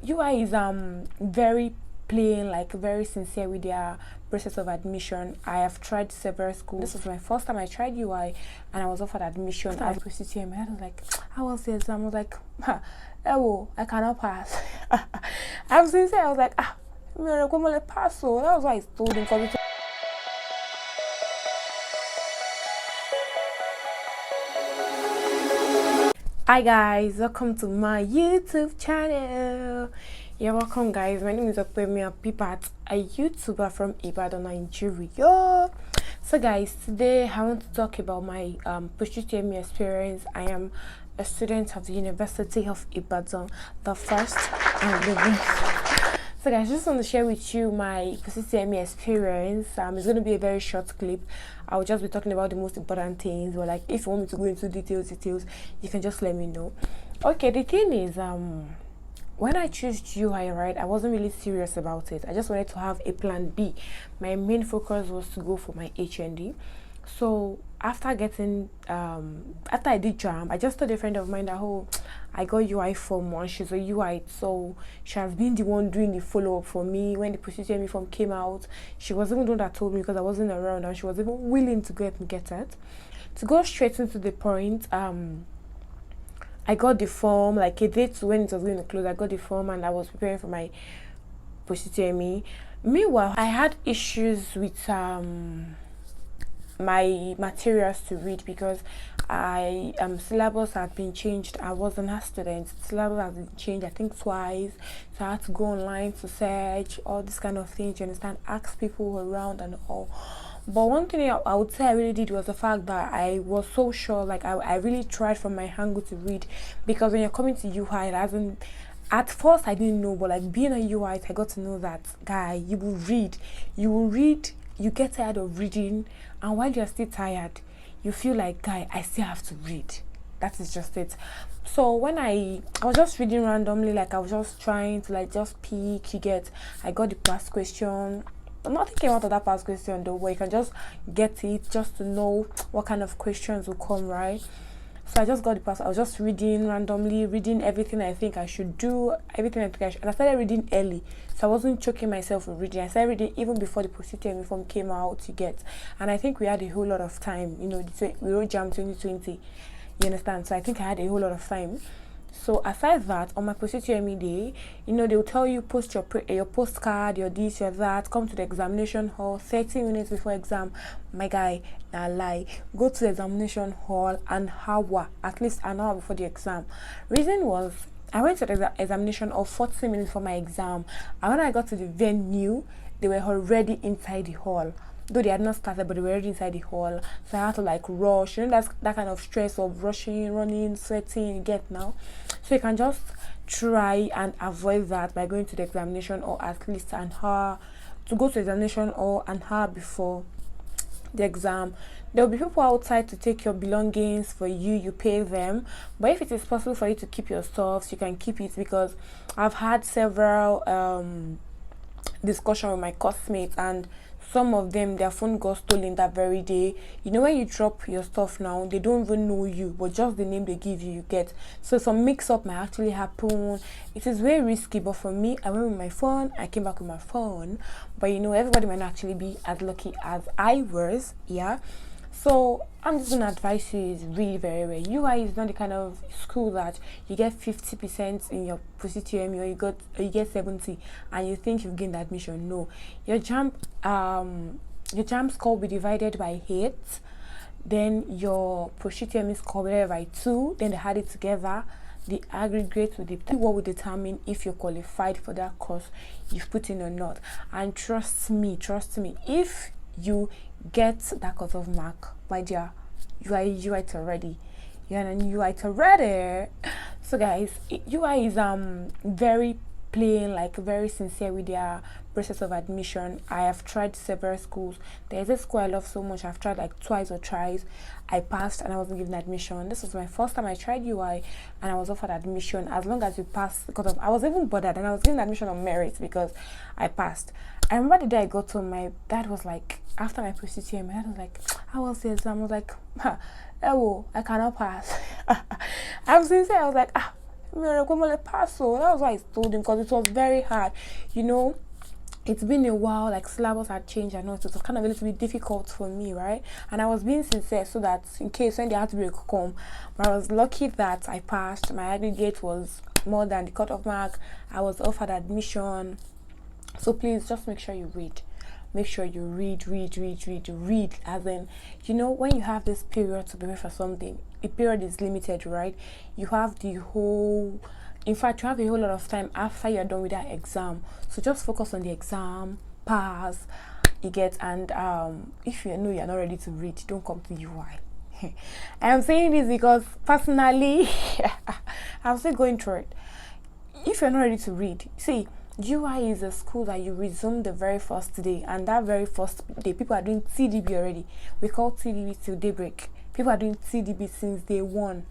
UI is very plain, like very sincere with their process of admission. I have tried several schools. This was my first time I tried UI, and I was offered admission as a PCTM. I was like, how was the exam? I was like, oh, I cannot pass. I'm sincere. I was like, I'm pass. So that was why I told him for me to. Hi guys, welcome to my YouTube channel. You're welcome guys. My name is Opeyemi Abibat, a YouTuber from Ibadan, Nigeria. So guys, today I want to talk about my post-UTME experience. I am a student of the University of Ibadan, the first and the best. So guys, I just want to share with you my post-UTME experience. It's going to be a very short clip. I'll just be talking about the most important things, or like if you want me to go into details, you can just let me know. Okay, the thing is, when I chose UI, right, I wasn't really serious about it. I just wanted to have a plan B. My main focus was to go for my HND. So after getting after I did JAM, I just told a friend of mine that I got UI form 1. She's a UI, so she has been the one doing the follow-up for me. When the post-UTME form came out, she was even the one that told me because I wasn't around, and she was even willing to get it. To go straight into the point, I got the form like a day to when it was going to close. I got the form and I was preparing for my post-UTME. Meanwhile, I had issues with my materials to read because syllabus had been changed. I was an art student. Syllabus has been changed I think twice, so I had to go online to search all this kind of things, you understand, ask people around and all. But one thing I would say I really did was the fact that I was so sure, like I really tried from my angle to read, because when you're coming to UI, it hasn't. At first I didn't know, but like being a UI, I got to know that, guy, you will read, you get tired of reading, and while you're still tired, you feel like, guy, I still have to read. That is just it. So when I was just reading randomly, like I was just trying to like just pick, I got the past question. Nothing came out of that past question though, but you can just get it just to know what kind of questions will come, right? So I just got the past. I was just reading randomly, reading everything I think I should do, everything I think I should. And I started reading early, so I wasn't choking myself with reading. I started reading even before the post-UTME form came out, and I think we had a whole lot of time. You know, we wrote JAM 2020. You understand? So I think I had a whole lot of time. So aside that, on my post-UTME day, you know, they'll tell you post your postcard, your this, your that, come to the examination hall 30 minutes before exam. My guy, nah lie, go to the examination hall at least an hour before the exam. Reason was, I went to the examination hall 40 minutes for my exam, and when I got to the venue, they were already inside the hall. Though they had not started, but they were already inside the hall. So I had to like rush. You know, that's that kind of stress of rushing, running, sweating, you get now. So you can just try and avoid that by going to the examination, or at least an hour to go to the examination, or an hour before the exam. There will be people outside to take your belongings for you. You pay them, but if it is possible for you to keep your stuff, you can keep it, because I've had several discussion with my classmates, and some of them, their phone got stolen that very day. You know, when you drop your stuff now, they don't even know you, but just the name they give you, you get. So some mix-up might actually happen. It is very risky, but for me, I went with my phone, I came back with my phone. But you know, everybody might not actually be as lucky as I was, yeah. So I'm just gonna advise you is read very well. UI is not the kind of school that you get 50% in your post-UTME, or you get 70 and you think you've gained admission. No, your JAM score will be divided by 8, then your post-UTME score will be divided by 2, then they add it together. The aggregate will what will determine if you're qualified for that course you've put in or not. And trust me, if you get that cut-off mark, my dear, you are already. You're an UI already. So guys, UI is very plain, like very sincere with their process of admission. I have tried several schools. There's a school I love so much. I've tried like twice or thrice. I passed and I wasn't given admission. This was my first time I tried UI, and I was offered admission as long as you pass. Because I was even bothered, and I was given admission on merit because I passed. I remember the day I got home, my dad was like, after my post-UTME, my dad was like, how was the exam? I was like, oh, I cannot pass. I'm sincere. I was like, That was why I told him, because it was very hard, you know. It's been a while, like syllabus had changed. I know it was kind of a little bit difficult for me, right? And I was being sincere so that in case when the outbreak come, but I was lucky that I passed. My aggregate was more than the cutoff mark. I was offered admission. So please just make sure you read. Make sure you read. As in, you know, when you have this period to prepare for something, the period is limited, right? You have the whole, in fact, you have a whole lot of time after you're done with that exam. So just focus on the exam, pass, you get, and if you know you're not ready to read, don't come to UI. I'm saying this because personally, I'm still going through it. If you're not ready to read, see, UI is a school that you resume the very first day, and that very first day, people are doing TDB already. We call TDB till daybreak. People are doing TDB since day one.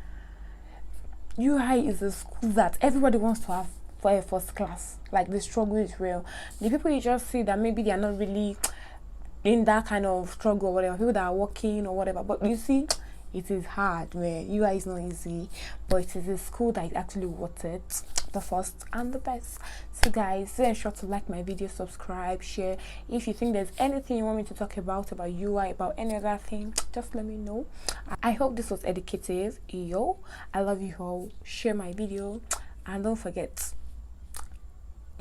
UI is a school that everybody wants to have for a first class. Like, the struggle is real. The people you just see that maybe they are not really in that kind of struggle or whatever, people that are working or whatever, but you see, it is hard, man. UI is not easy, but it is a school that is actually worth it, the first and the best. So guys, be sure to like my video, subscribe, share. If you think there's anything you want me to talk about UI, about any other thing, just let me know. I hope this was educative. Yo, I love you all. Share my video, and don't forget,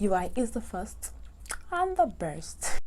UI is the first and the best.